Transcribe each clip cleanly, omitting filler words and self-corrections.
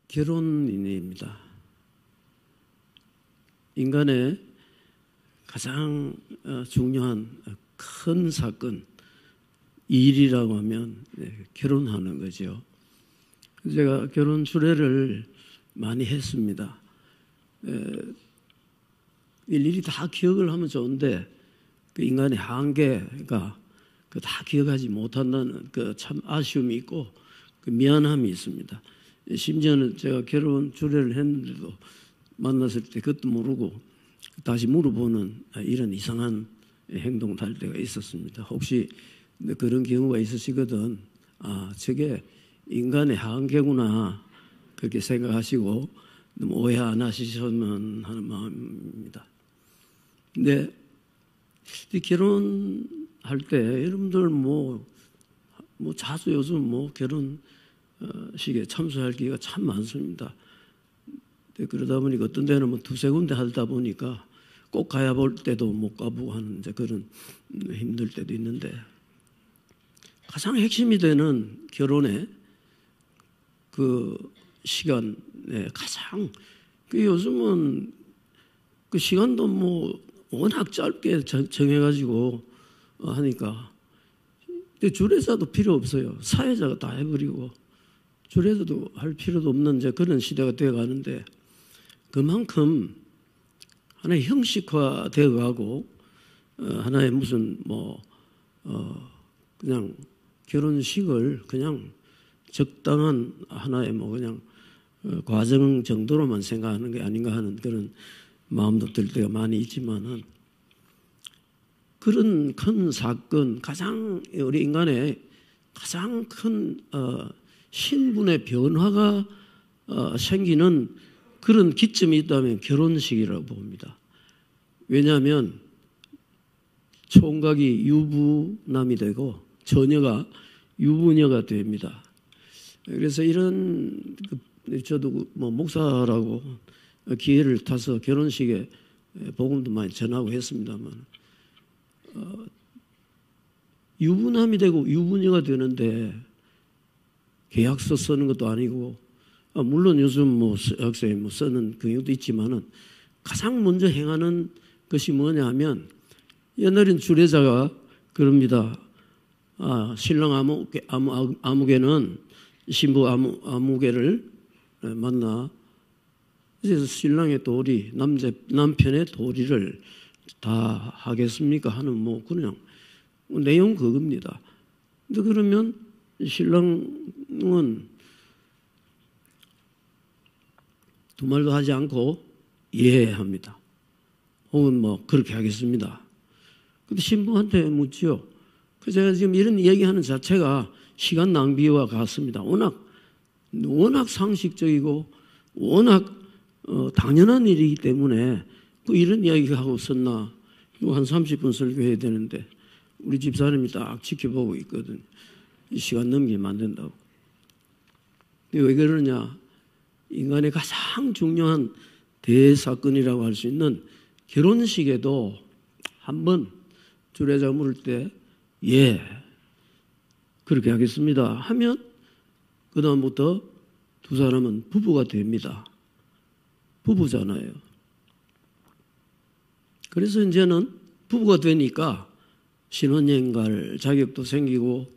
결혼입니다. 인간의 가장 중요한 큰 사건, 일이라고 하면 결혼하는 거죠. 제가 결혼 주례를 많이 했습니다. 일일이 다 기억을 하면 좋은데 그 인간의 한계가 다 기억하지 못한다는 그 참 아쉬움이 있고 그 미안함이 있습니다. 심지어는 제가 결혼 주례를 했는데도 만났을 때 그것도 모르고 다시 물어보는 이런 이상한 행동을 할 때가 있었습니다. 혹시 그런 경우가 있으시거든 저게 인간의 한계구나 그렇게 생각하시고 너무 오해 안 하시면 하는 마음입니다. 근데 결혼할 때 여러분들 뭐 자주 요즘 결혼식에 참석할 기회가 참 많습니다. 그러다 보니까 어떤 데는 두세 군데 하다 보니까 꼭 가야 볼 때도 못 가보고 하는 이제 그런 힘들 때도 있는데 가장 핵심이 되는 결혼의 그 시간에 가장 요즘은 그 시간도 워낙 짧게 정해가지고 하니까 주례사도 필요 없어요. 사회자가 다 해버리고 주례사도 할 필요도 없는 이제 그런 시대가 되어가는데 그만큼 하나의 형식화 되어가고 하나의 무슨 그냥 결혼식을 그냥 적당한 하나의 그냥 과정 정도로만 생각하는 게 아닌가 하는 그런 마음도 들 때가 많이 있지만은 그런 큰 사건, 가장 우리 인간의 가장 큰 신분의 변화가 생기는 그런 기점이 있다면 결혼식이라고 봅니다. 왜냐하면 총각이 유부남이 되고 처녀가 유부녀가 됩니다. 그래서 이런 저도 목사라고 기회를 타서 결혼식에 복음도 많이 전하고 했습니다만 유부남이 되고 유부녀가 되는데 계약서 쓰는 것도 아니고 물론 요즘 학생이 쓰는 경우도 있지만은 가장 먼저 행하는 것이 뭐냐 하면 옛날엔 주례자가 그럽니다. 신랑 아무개는 신부 아무개를 만나 그래서 신랑의 도리, 남편의 도리를 다 하겠습니까 하는 그냥 내용 그겁니다. 근데 그러면 신랑은 두 말도 하지 않고 예 합니다. 혹은 그렇게 하겠습니다. 근데 신부한테 묻지요. 그래서 제가 지금 이런 얘기하는 자체가 시간 낭비와 같습니다. 워낙 상식적이고 워낙 당연한 일이기 때문에 이런 이야기하고 썼나 한 30분 설교해야 되는데 우리 집사람이 딱 지켜보고 있거든요. 이 시간 넘기면 안 된다고. 왜 그러냐? 인간의 가장 중요한 대사건이라고 할 수 있는 결혼식에도 한번 주례자 물을 때 예, 그렇게 하겠습니다 하면 그 다음부터 두 사람은 부부가 됩니다. 부부잖아요. 그래서 이제는 부부가 되니까 신혼여행 갈 자격도 생기고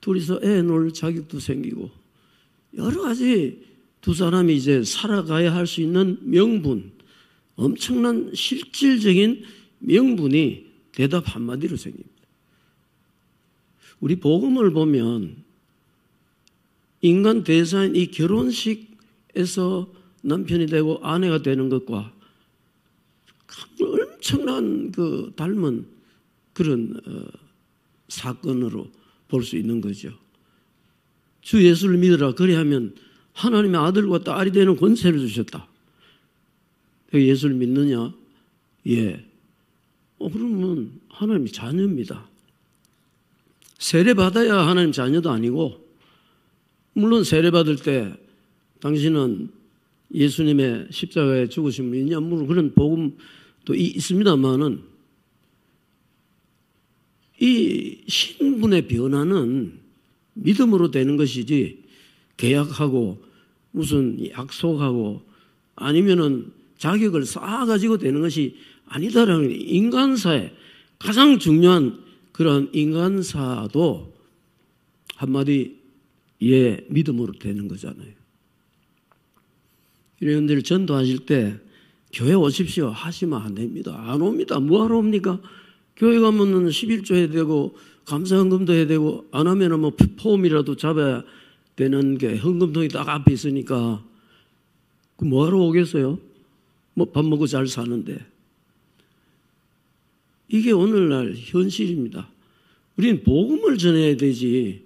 둘이서 애 놓을 자격도 생기고 여러 가지 두 사람이 이제 살아가야 할 수 있는 명분, 엄청난 실질적인 명분이 대답 한마디로 생깁니다. 우리 복음을 보면 인간 대사인 이 결혼식에서 남편이 되고 아내가 되는 것과 엄청난 닮은 그런 사건으로 볼 수 있는 거죠. 주 예수를 믿으라 그리하면 하나님의 아들과 딸이 되는 권세를 주셨다. 예수를 믿느냐? 예. 그러면 하나님의 자녀입니다. 세례받아야 하나님 자녀도 아니고 물론 세례받을 때 당신은 예수님의 십자가에 죽으심을 믿냐? 물론 그런 복음도 있습니다만은 이 신분의 변화는 믿음으로 되는 것이지 계약하고 무슨 약속하고 아니면은 자격을 쌓아가지고 되는 것이 아니다라는 인간사에 가장 중요한 그런 인간사도 한마디 믿음으로 되는 거잖아요. 여러분들 전도하실 때 교회 오십시오 하시면 안 됩니다. 안 옵니다. 뭐하러 옵니까? 교회 가면은 11조 해야 되고 감사헌금도 해야 되고 안 하면은 뭐 폼이라도 잡아야 되는 게 헌금통이 딱 앞에 있으니까 그 뭐하러 오겠어요? 뭐 밥 먹고 잘 사는데. 이게 오늘날 현실입니다. 우리는 복음을 전해야 되지.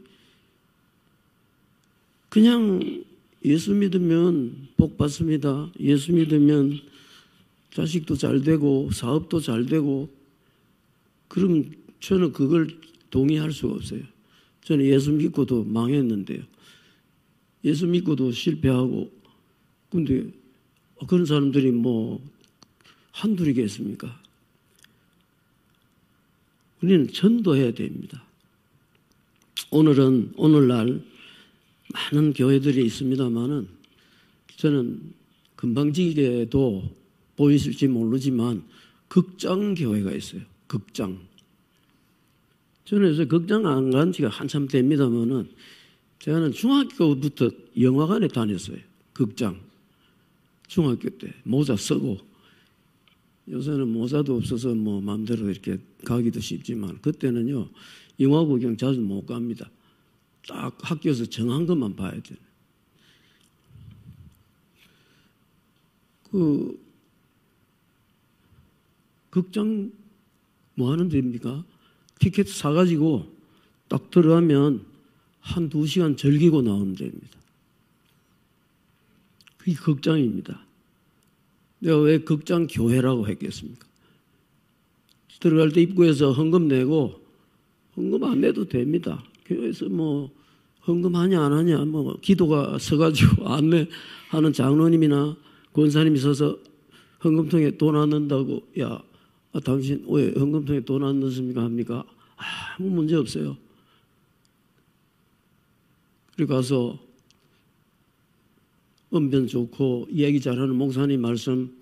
그냥 예수 믿으면 복 받습니다. 예수 믿으면 자식도 잘 되고 사업도 잘 되고 그럼 저는 그걸 동의할 수가 없어요. 저는 예수 믿고도 망했는데요. 예수 믿고도 실패하고 근데 그런 사람들이 뭐 한둘이겠습니까? 우리는 전도해야 됩니다. 오늘날 많은 교회들이 있습니다만은 저는 금방지게도 보이실지 모르지만 극장교회가 있어요. 극장. 저는 요새 극장 안 간 지가 한참 됩니다만은 제가는 중학교부터 영화관에 다녔어요. 극장. 중학교 때 모자 쓰고 요새는 모자도 없어서 뭐 마음대로 이렇게 가기도 쉽지만 그때는요 영화 구경 자주 못 갑니다. 딱 학교에서 정한 것만 봐야 돼요. 그 극장 뭐 하는 데입니까? 티켓 사가지고 딱 들어가면 한두 시간 즐기고 나오는 데입니다. 그게 극장입니다. 내가 왜 극장 교회라고 했겠습니까? 들어갈 때 입구에서 헌금 내고 헌금 안 내도 됩니다. 교회에서 뭐 헌금하냐 안 하냐 뭐 기도가 서가지고 안내하는 장로님이나 권사님이 서서 헌금통에 돈 안 넣는다고 당신 왜 헌금통에 돈 안 넣습니까 합니까? 아무 문제 없어요. 그리고 가서 언변 좋고 이야기 잘하는 목사님 말씀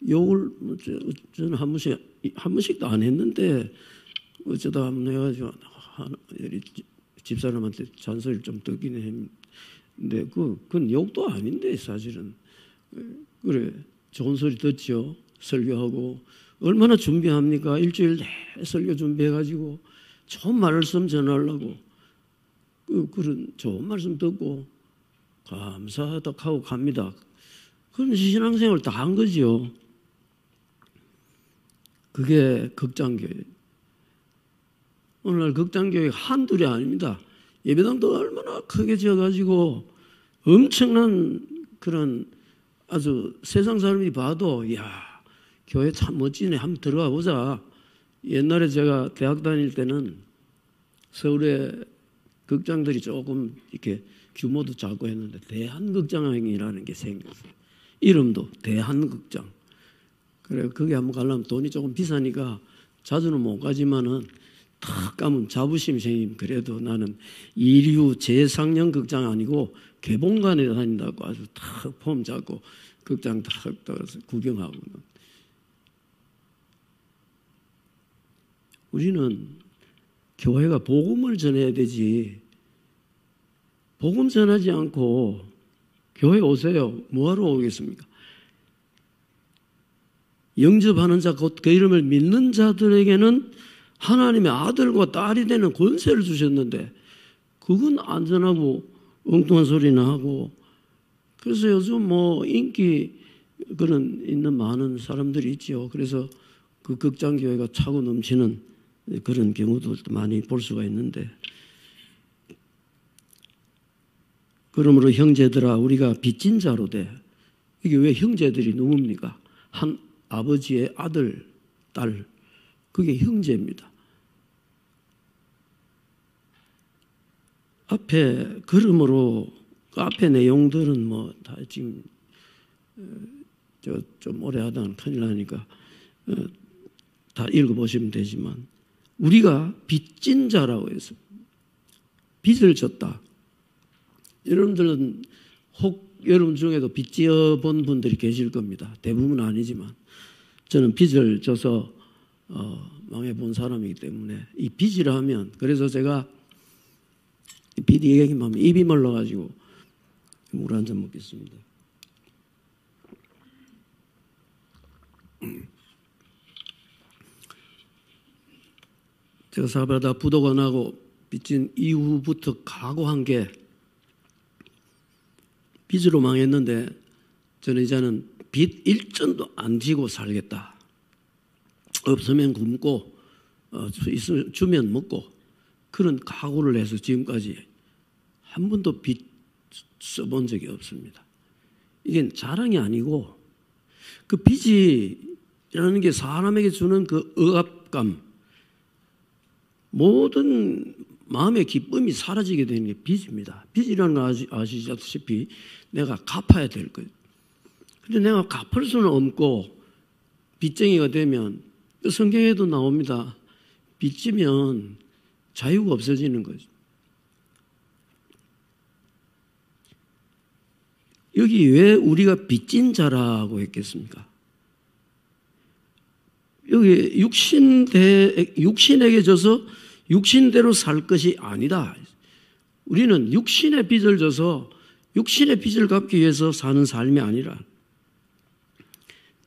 욕을 저는 한 번씩도 안 했는데 어쩌다 한번 해가지고 집사람한테 잔소리를 좀 듣긴 했는데 그건 욕도 아닌데 사실은 그래 좋은 소리 듣죠. 설교하고 얼마나 준비합니까? 일주일 내 설교 준비해가지고 좋은 말씀 전하려고 그런 좋은 말씀 듣고 감사하다 하고 갑니다. 그럼 신앙생활 다 한 거죠. 그게 극장교회. 오늘날 극장교회 한둘이 아닙니다. 예배당도 얼마나 크게 지어가지고 엄청난 그런 아주 세상 사람이 봐도 교회 참 멋지네 한번 들어가 보자. 옛날에 제가 대학 다닐 때는 서울에 극장들이 조금 이렇게 규모도 작고 했는데 대한극장이라는 게 생겼어요. 이름도 대한극장. 그래 거기 한번 가려면 돈이 조금 비싸니까 자주는 못 가지만은 탁 가면 자부심이 생기면 그래도 나는 이류 제상령 극장 아니고 개봉관에 다닌다고 아주 탁 폼 잡고 극장 탁 떠서 구경하고. 우리는 교회가 복음을 전해야 되지 복음 전하지 않고 교회 오세요. 뭐하러 오겠습니까? 영접하는 자 곧 그 이름을 믿는 자들에게는 하나님의 아들과 딸이 되는 권세를 주셨는데 그건 안전하고 엉뚱한 소리나 하고 그래서 요즘 뭐 인기 그런 있는 많은 사람들이 있죠. 그래서 그 극장교회가 차고 넘치는 그런 경우도 많이 볼 수가 있는데 그러므로 형제들아 우리가 빚진 자로 돼. 이게 왜 형제들이 누굽니까? 한 아버지의 아들, 딸 그게 형제입니다. 앞에 그러므로 그 앞에 내용들은 뭐 다 지금 좀 오래 하다가 큰일 나니까 다 읽어보시면 되지만 우리가 빚진 자라고 해서 빚을 졌다. 여러분들은 혹 여러분 중에도 빚 지어본 분들이 계실 겁니다. 대부분은 아니지만 저는 빚을 져서 망해본 사람이기 때문에 이 빚이라 하면, 그래서 제가 빚 얘기만 하면 입이 멀러가지고 물 한 잔 먹겠습니다. 제가 사업하다 부도가 나고 빚진 이후부터 각오한 게, 빚으로 망했는데 저는 이제는 빚 일전도 안 지고 살겠다. 없으면 굶고 있으면 주면 먹고, 그런 각오를 해서 지금까지 한 번도 빚 써본 적이 없습니다. 이게 자랑이 아니고, 그 빚이라는 게 사람에게 주는 그 억압감, 모든 마음의 기쁨이 사라지게 되는 게 빚입니다. 빚이라는 거 아시다시피 내가 갚아야 될 거예요. 근데 내가 갚을 수는 없고 빚쟁이가 되면, 성경에도 나옵니다. 빚지면 자유가 없어지는 거죠. 여기 왜 우리가 빚진 자라고 했겠습니까? 여기 육신에게 져서 육신대로 살 것이 아니다. 우리는 육신의 빚을 져서 육신의 빚을 갚기 위해서 사는 삶이 아니라,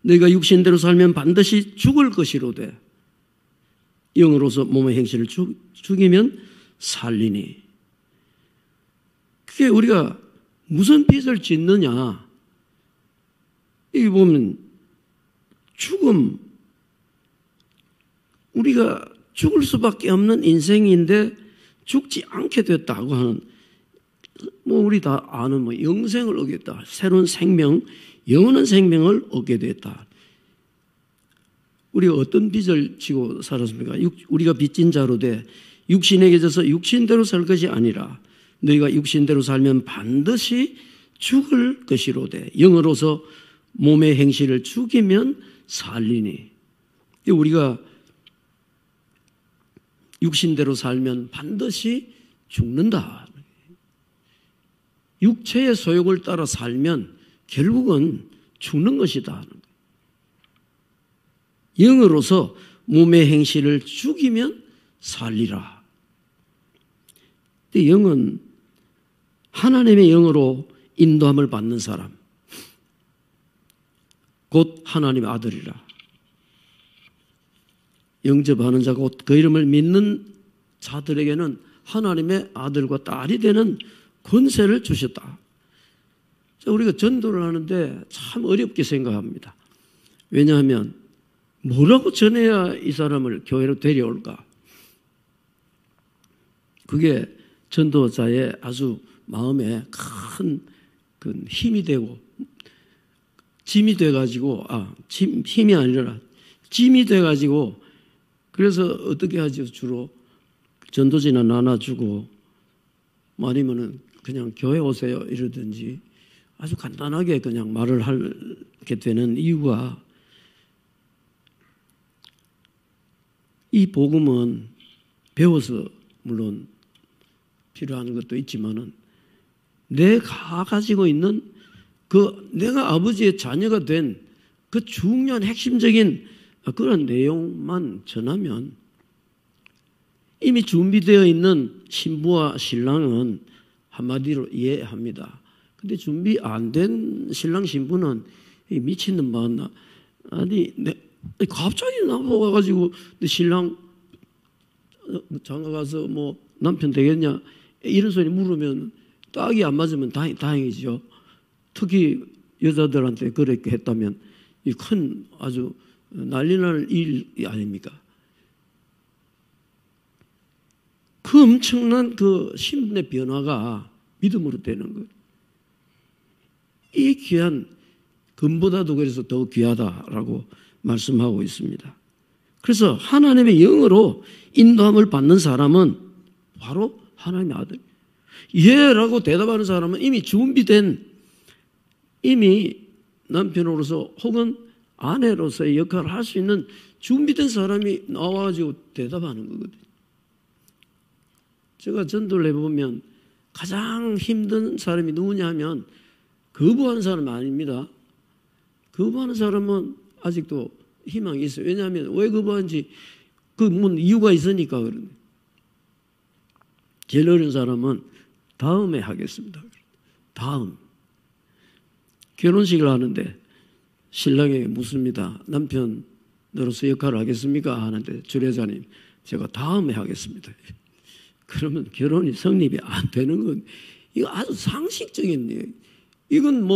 너희가 육신대로 살면 반드시 죽을 것이로되 영으로서 몸의 행실을 죽이면 살리니. 그게 우리가 무슨 빚을 짓느냐, 여기 보면 죽음, 우리가 죽을 수밖에 없는 인생인데 죽지 않게 됐다고 하는, 우리 다 아는 영생을 얻겠다, 새로운 생명, 영원한 생명을 얻게 됐다. 우리가 어떤 빚을 지고 살았습니까? 우리가 빚진 자로 돼 육신에게 져서 육신대로 살 것이 아니라 너희가 육신대로 살면 반드시 죽을 것이로되 영으로서 몸의 행실을 죽이면 살리니. 우리가 육신대로 살면 반드시 죽는다. 육체의 소욕을 따라 살면 결국은 죽는 것이다. 영으로서 몸의 행실을 죽이면 살리라. 영은 하나님의 영으로 인도함을 받는 사람, 곧 하나님의 아들이라. 영접하는 자, 곧 그 이름을 믿는 자들에게는 하나님의 아들과 딸이 되는 권세를 주셨다. 우리가 전도를 하는데 참 어렵게 생각합니다. 왜냐하면 뭐라고 전해야 이 사람을 교회로 데려올까? 그게 전도자의 아주 마음에 큰 힘이 되고 짐이 돼가지고, 힘이 아니라 짐이 돼가지고, 그래서 어떻게 하죠? 주로 전도지나 나눠주고, 아니면은 그냥 교회 오세요 이러든지 아주 간단하게 그냥 말을 하게 되는 이유가, 이 복음은 배워서 물론 필요한 것도 있지만은 내가 가지고 있는 내가 아버지의 자녀가 된 그 중요한 핵심적인 그런 내용만 전하면 이미 준비되어 있는 신부와 신랑은 한마디로 이해합니다. 근데 준비 안 된 신랑 신부는 미친놈 맞나? 아니, 갑자기 나보고 와가지고 내 신랑 장가 가서 남편 되겠냐? 이런 소리 물으면 딱이 안 맞으면 다행이죠. 특히 여자들한테 그렇게 했다면 이 큰 아주 난리 날 일이 아닙니까? 그 엄청난 그 신분의 변화가 믿음으로 되는 거예요. 이 귀한 금보다도 그래서 더 귀하다라고 말씀하고 있습니다. 그래서 하나님의 영으로 인도함을 받는 사람은 바로 하나님의 아들. 예라고 대답하는 사람은 이미 준비된, 이미 남편으로서 혹은 아내로서의 역할을 할 수 있는 준비된 사람이 나와가지고 대답하는 거거든요. 제가 전도를 해보면 가장 힘든 사람이 누구냐 하면 거부하는 사람은 아닙니다. 거부하는 사람은 아직도 희망이 있어요. 왜냐하면 왜 거부하는지 그 이유가 있으니까 그러네. 제일 어려운 사람은 다음에 하겠습니다. 다음. 결혼식을 하는데 신랑에게 묻습니다. 남편 너로서 역할을 하겠습니까? 하는데 주례자님 제가 다음에 하겠습니다. 그러면 결혼이 성립이 안 되는 건 이거 아주 상식적인 얘기. 이건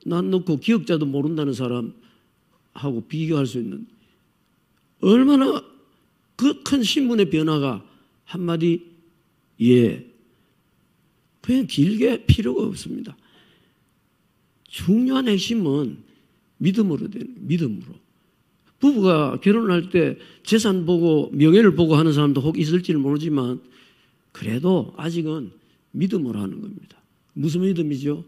난 놓고 기억자도 모른다는 사람하고 비교할 수 있는 얼마나 그 큰 신분의 변화가 한마디 예 그냥 길게 필요가 없습니다. 중요한 핵심은 믿음으로 되는 믿음으로. 부부가 결혼할 때 재산 보고 명예를 보고 하는 사람도 혹 있을지는 모르지만 그래도 아직은 믿음으로 하는 겁니다. 무슨 믿음이죠?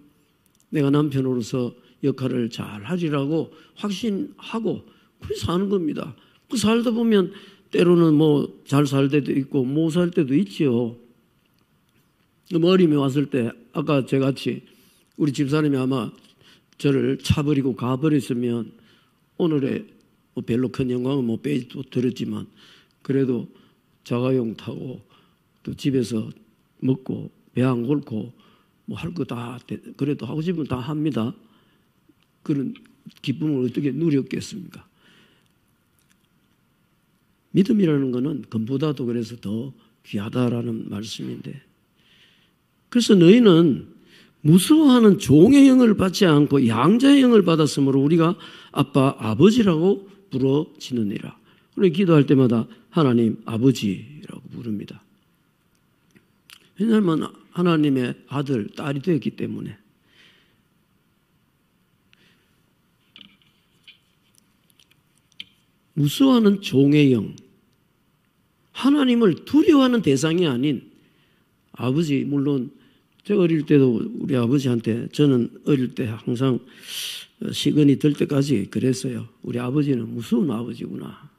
내가 남편으로서 역할을 잘 하리라고 확신하고 그렇게 사는 겁니다. 그 살다 보면 때로는 잘 살 때도 있고 못 살 때도 있지요. 어림이 왔을 때 아까 저같이 우리 집사람이 아마 저를 차버리고 가버렸으면 오늘의 별로 큰 영광은 못 들었지만 그래도 자가용 타고 또 집에서 먹고 배 안 골고 할 거 다 그래도 하고 싶으면 다 합니다. 그런 기쁨을 어떻게 누렸겠습니까? 믿음이라는 것은 금보다도 그래서 더 귀하다라는 말씀인데 그래서 너희는 무서워하는 종의 영을 받지 않고 양자의 영을 받았으므로 우리가 아빠 아버지라고 부르짖느니라. 우리 기도할 때마다 하나님 아버지라고 부릅니다. 왜냐하면 하나님의 아들, 딸이 되었기 때문에. 무서워하는 종의 영, 하나님을 두려워하는 대상이 아닌 아버지, 물론 제가 어릴 때도 우리 아버지한테 저는 어릴 때 항상 시간이 들 때까지 그랬어요. 우리 아버지는 무서운 아버지구나.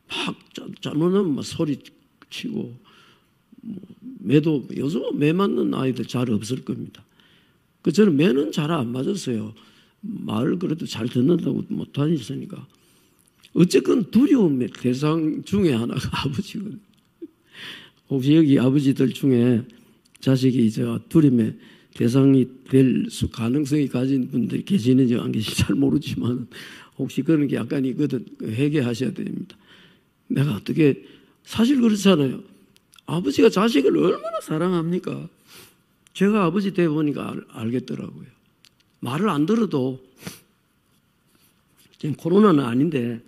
막 잘못하면 막 소리치고 매도 요즘 매 맞는 아이들 잘 없을 겁니다. 저는 매는 잘 안 맞았어요. 말을 그래도 잘 듣는다고 못 다녔으니까. 어쨌건 두려움의 대상 중에 하나가 아버지거든요. 혹시 여기 아버지들 중에 자식이 두려움의 대상이 될 가능성이 가진 분들이 계시는지 안 계신지 잘 모르지만 혹시 그런 게 약간 있거든. 회개하셔야 됩니다. 내가 어떻게 사실 그렇잖아요. 아버지가 자식을 얼마나 사랑합니까? 제가 아버지 돼 보니까 알겠더라고요. 말을 안 들어도 지금 코로나는 아닌데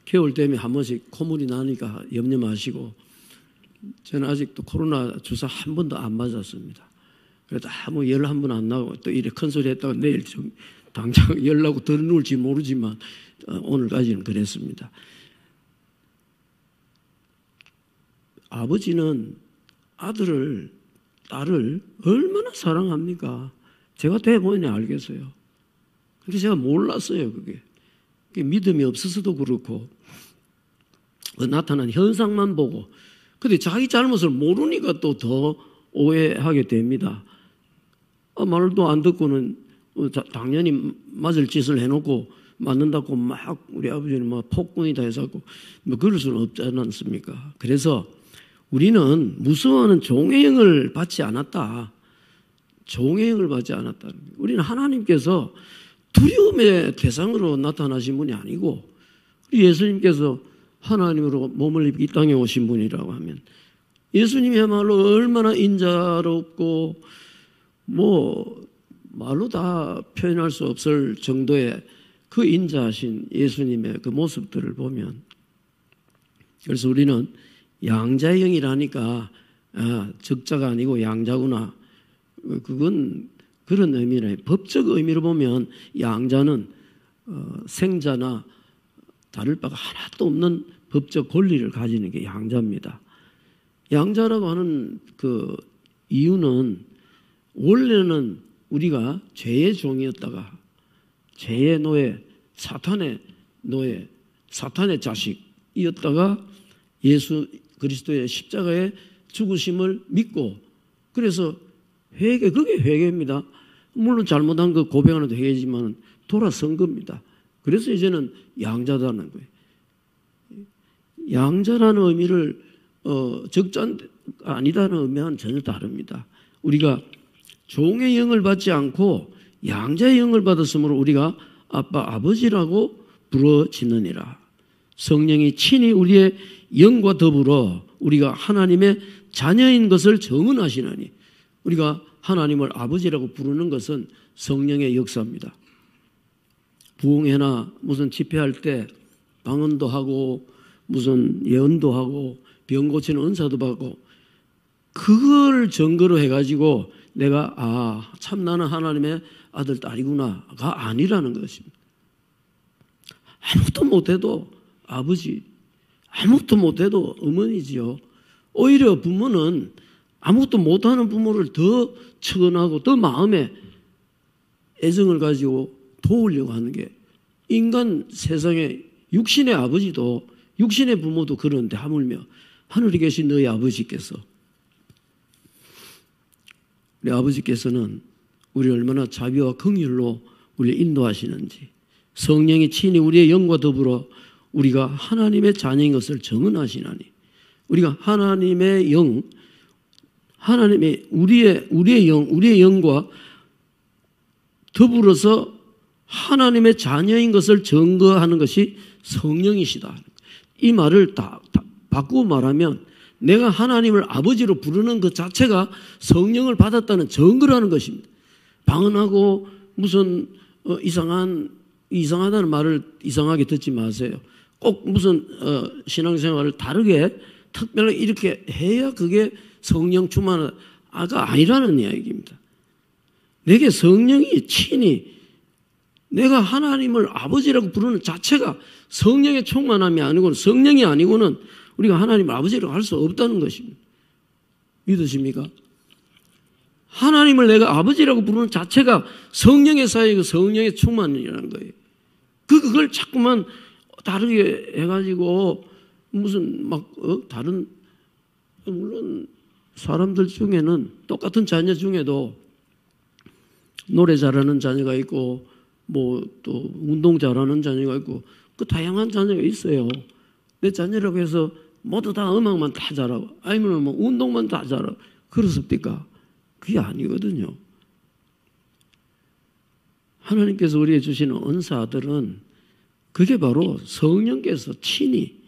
겨울 되면 한 번씩 콧물이 나니까 염려 마시고 저는 아직도 코로나 주사 한 번도 안 맞았습니다. 그래도 아무 열 한 번 안 나고 또 이래 큰 소리 했다가 내일 당장 열 나고 더 누울지 모르지만 오늘까지는 그랬습니다. 아버지는 아들을, 딸을 얼마나 사랑합니까? 제가 돼보니 알겠어요. 근데 제가 몰랐어요, 그게. 믿음이 없어서도 그렇고, 나타난 현상만 보고, 근데 자기 잘못을 모르니까 또 더 오해하게 됩니다. 말도 안 듣고는 당연히 맞을 짓을 해놓고 맞는다고 막 우리 아버지는 막 폭군이다 해서 그럴 수는 없지 않습니까? 그래서 우리는 무서워하는 종의 영을 받지 않았다. 종의 영을 받지 않았다. 우리는 하나님께서 두려움의 대상으로 나타나신 분이 아니고 예수님께서 하나님으로 몸을 입고 이 땅에 오신 분이라고 하면 예수님이야말로 얼마나 인자롭고 말로 다 표현할 수 없을 정도의 그 인자하신 예수님의 그 모습들을 보면 그래서 우리는 양자의 영이라니까 적자가 아니고 양자구나. 그건 그런 의미라. 법적 의미로 보면 양자는 생자나 다를 바가 하나도 없는 법적 권리를 가지는 게 양자입니다. 양자라고 하는 그 이유는 원래는 우리가 죄의 종이었다가 죄의 노예, 사탄의 노예, 사탄의 자식이었다가 예수 그리스도의 십자가의 죽으심을 믿고, 그래서 그게 회개입니다. 물론 잘못한 거 고백하는 것도 회개지만 돌아선 겁니다. 그래서 이제는 양자다는 거예요. 양자라는 의미를 적자 아니다는 의미와는 전혀 다릅니다. 우리가 종의 영을 받지 않고 양자의 영을 받았으므로 우리가 아빠 아버지라고 부르짖느니라. 성령이 친히 우리의 영과 더불어 우리가 하나님의 자녀인 것을 증언하시나니, 우리가 하나님을 아버지라고 부르는 것은 성령의 역사입니다. 부흥회나 무슨 집회할 때 방언도 하고 무슨 예언도 하고 병 고치는 은사도 받고, 그걸 증거로 해가지고 내가 참 나는 하나님의 아들 딸이구나가 아니라는 것입니다. 아무것도 못해도 아버지, 아무것도 못해도 어머니지요. 오히려 부모는 아무것도 못하는 부모를 더 측은하고 더 마음에 애정을 가지고 도우려고 하는 게, 인간 세상에 육신의 아버지도 육신의 부모도 그러는데 하물며 하늘에 계신 너희 아버지께서, 우리 아버지께서는 우리 얼마나 자비와 긍휼로 우리를 인도하시는지, 성령이 친히 우리의 영과 더불어 우리가 하나님의 자녀인 것을 증언하시나니, 우리가 하나님의 영, 하나님의 우리의 영과 더불어서 하나님의 자녀인 것을 증거하는 것이 성령이시다. 이 말을 다 바꾸고 말하면 내가 하나님을 아버지로 부르는 것 자체가 성령을 받았다는 증거라는 것입니다. 방언하고 무슨 이상하다는 말을 이상하게 듣지 마세요. 꼭 무슨 신앙생활을 다르게 특별하게 이렇게 해야 그게 성령 충만하다가 아니라는 이야기입니다. 내게 성령이 친히, 내가 하나님을 아버지라고 부르는 자체가 성령의 충만함이 아니고는, 성령이 아니고는 우리가 하나님을 아버지라고 할 수 없다는 것입니다. 믿으십니까? 하나님을 내가 아버지라고 부르는 자체가 성령의 사역이고 성령의 충만이라는 거예요. 그걸 자꾸만 다르게 해가지고 무슨 다른, 물론 사람들 중에는 똑같은 자녀 중에도 노래 잘하는 자녀가 있고 또 운동 잘하는 자녀가 있고 그 다양한 자녀가 있어요. 내 자녀라고 해서 모두 다 음악만 다 잘하고 아니면 운동만 다 잘하고 그렇습니까? 그게 아니거든요. 하나님께서 우리에게 주시는 은사들은 그게 바로 성령께서 친히,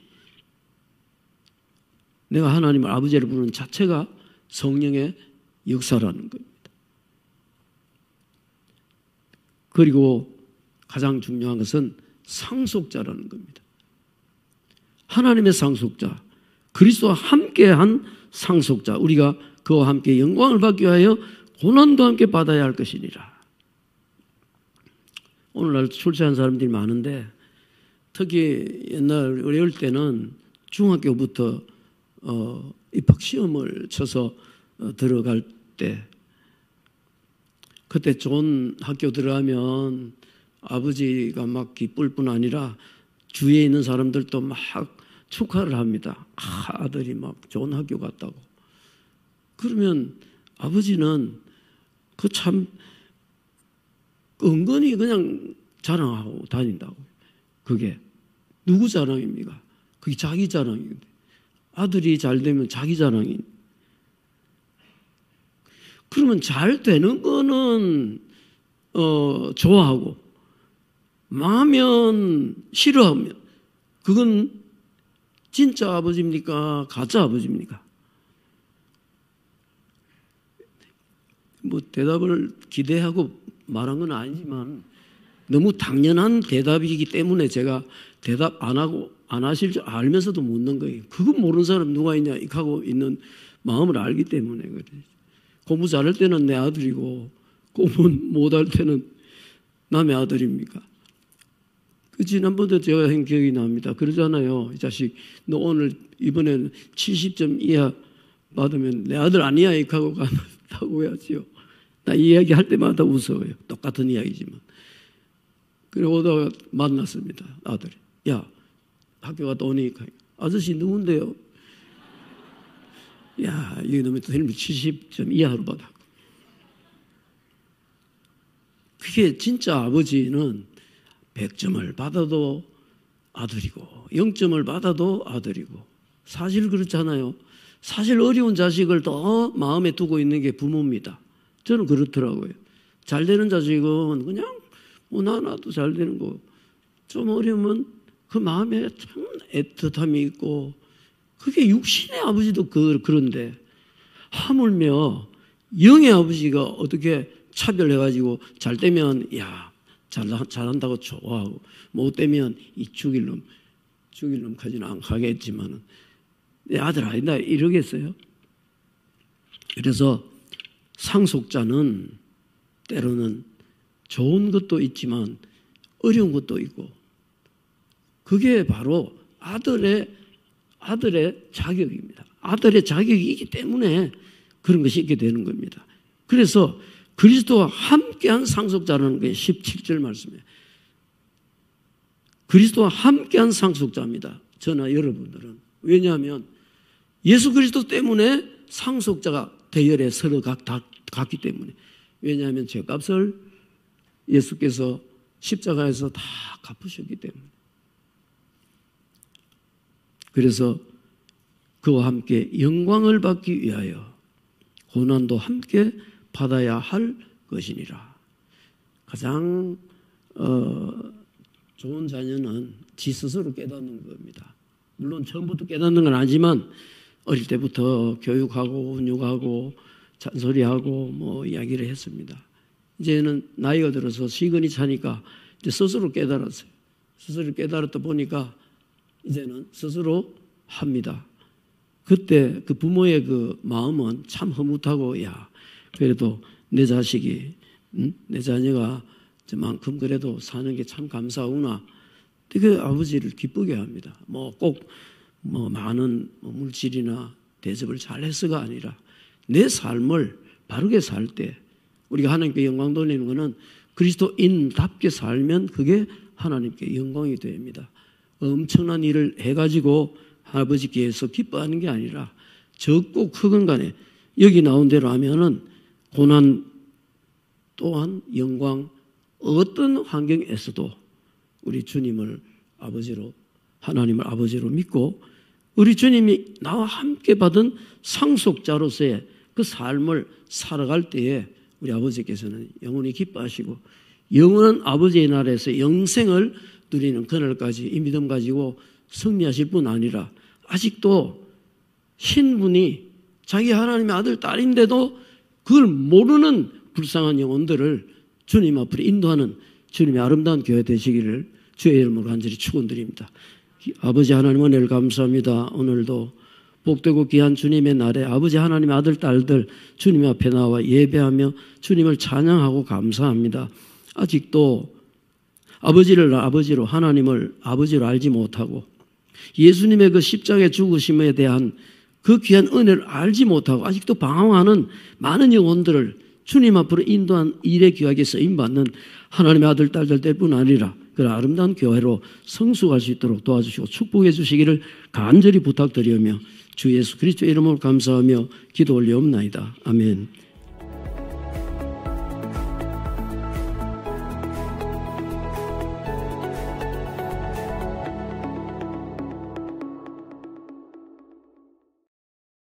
내가 하나님을 아버지를 부르는 자체가 성령의 역사라는 겁니다. 그리고 가장 중요한 것은 상속자라는 겁니다. 하나님의 상속자, 그리스도와 함께한 상속자, 우리가 그와 함께 영광을 받기 위하여 고난도 함께 받아야 할 것이니라. 오늘날 출세한 사람들이 많은데, 특히 옛날 어려울 때는 중학교부터 입학시험을 쳐서 들어갈 때, 그때 좋은 학교 들어가면 아버지가 막 기쁠 뿐 아니라 주위에 있는 사람들도 막 축하를 합니다. 아들이 막 좋은 학교 갔다고. 그러면 아버지는 그 참 은근히 그냥 자랑하고 다닌다고. 그게 누구 자랑입니까? 그게 자기 자랑인데. 아들이 잘 되면 자기 자랑이. 그러면 잘 되는 거는 좋아하고 망하면 싫어하면 그건 진짜 아버지입니까? 가짜 아버지입니까? 대답을 기대하고 말한 건 아니지만 너무 당연한 대답이기 때문에 제가 대답 안 하고 안 하실 줄 알면서도 묻는 거예요. 그거 모르는 사람 누가 있냐 이렇게 하고 있는 마음을 알기 때문에 그래요. 공부 잘할 때는 내 아들이고 공부 못할 때는 남의 아들입니까? 지난번에 제가 한 기억이 납니다. 그러잖아요. 이 자식, 너 오늘 이번에는 70점 이하 받으면 내 아들 아니야 이렇게 하고 간다고 해야지요. 나 이 이야기 할 때마다 웃어요. 똑같은 이야기지만. 그리고 오다가 만났습니다. 아들이. 야, 학교 갔다 오니까 아저씨 누군데요? 야, 이게 너무 틀리면 70점 이하로 받아. 그게 진짜 아버지는 100점을 받아도 아들이고 0점을 받아도 아들이고, 사실 그렇잖아요. 사실 어려운 자식을 더 마음에 두고 있는 게 부모입니다. 저는 그렇더라고요. 잘 되는 자식은 그냥 나도 잘 되는 거, 좀 어려우면 그 마음에 참 애틋함이 있고, 그게 육신의 아버지도 그런데 하물며 영의 아버지가 어떻게 차별해가지고 잘 되면 야 잘한다고 좋아하고, 못 되면 이 죽일 놈까지는 안 가겠지만은 내 아들 아니다 이러겠어요? 그래서 상속자는 때로는 좋은 것도 있지만 어려운 것도 있고, 그게 바로 아들의 자격입니다. 아들의 자격이 있기 때문에 그런 것이 있게 되는 겁니다. 그래서 그리스도와 함께한 상속자라는 게 17절 말씀이에요. 그리스도와 함께한 상속자입니다. 저나 여러분들은. 왜냐하면 예수 그리스도 때문에 상속자가 대열에 서로 갔기 때문에. 왜냐하면 죄값을 예수께서 십자가에서 다 갚으셨기 때문에. 그래서 그와 함께 영광을 받기 위하여 고난도 함께 받아야 할 것이니라. 가장 좋은 자녀는 지 스스로 깨닫는 겁니다. 물론 처음부터 깨닫는 건 아니지만 어릴 때부터 교육하고 훈육하고 잔소리하고 뭐 이야기를 했습니다. 이제는 나이가 들어서 시근이 차니까 이제 스스로 깨달았어요. 스스로 깨달았다 보니까 이제는 스스로 합니다. 그때 그 부모의 그 마음은 참 흐뭇하고, 야 그래도 내 자식이, 내 자녀가 저만큼 그래도 사는 게 참 감사하구나. 그 아버지를 기쁘게 합니다. 꼭 많은 물질이나 대접을 잘해서가 아니라 내 삶을 바르게 살 때 우리가 하나님께 영광 돌리는 것은 그리스도인답게 살면 그게 하나님께 영광이 됩니다. 엄청난 일을 해가지고 아버지께서 기뻐하는 게 아니라 적고 크건 간에 여기 나온 대로 하면은 고난 또한 영광, 어떤 환경에서도 우리 주님을 아버지로, 하나님을 아버지로 믿고 우리 주님이 나와 함께 받은 상속자로서의 그 삶을 살아갈 때에 우리 아버지께서는 영원히 기뻐하시고 영원한 아버지의 나라에서 영생을 누리는 그날까지 이 믿음 가지고 승리하실 뿐 아니라 아직도 신분이 자기 하나님의 아들, 딸인데도 그걸 모르는 불쌍한 영혼들을 주님 앞으로 인도하는 주님의 아름다운 교회 되시기를 주의 이름으로 간절히 축원드립니다. 아버지 하나님 은혜를 감사합니다. 오늘도 복되고 귀한 주님의 날에 아버지 하나님의 아들, 딸들 주님 앞에 나와 예배하며 주님을 찬양하고 감사합니다. 아직도 아버지를 아버지로, 하나님을 아버지로 알지 못하고 예수님의 그 십자가의 죽으심에 대한 그 귀한 은혜를 알지 못하고 아직도 방황하는 많은 영혼들을 주님 앞으로 인도한 일에 귀하게 쓰임받는 하나님의 아들, 딸들 될 뿐 아니라 그 아름다운 교회로 성숙할 수 있도록 도와주시고 축복해 주시기를 간절히 부탁드리며 주 예수 그리스도의 이름으로 감사하며 기도 올리옵나이다. 아멘.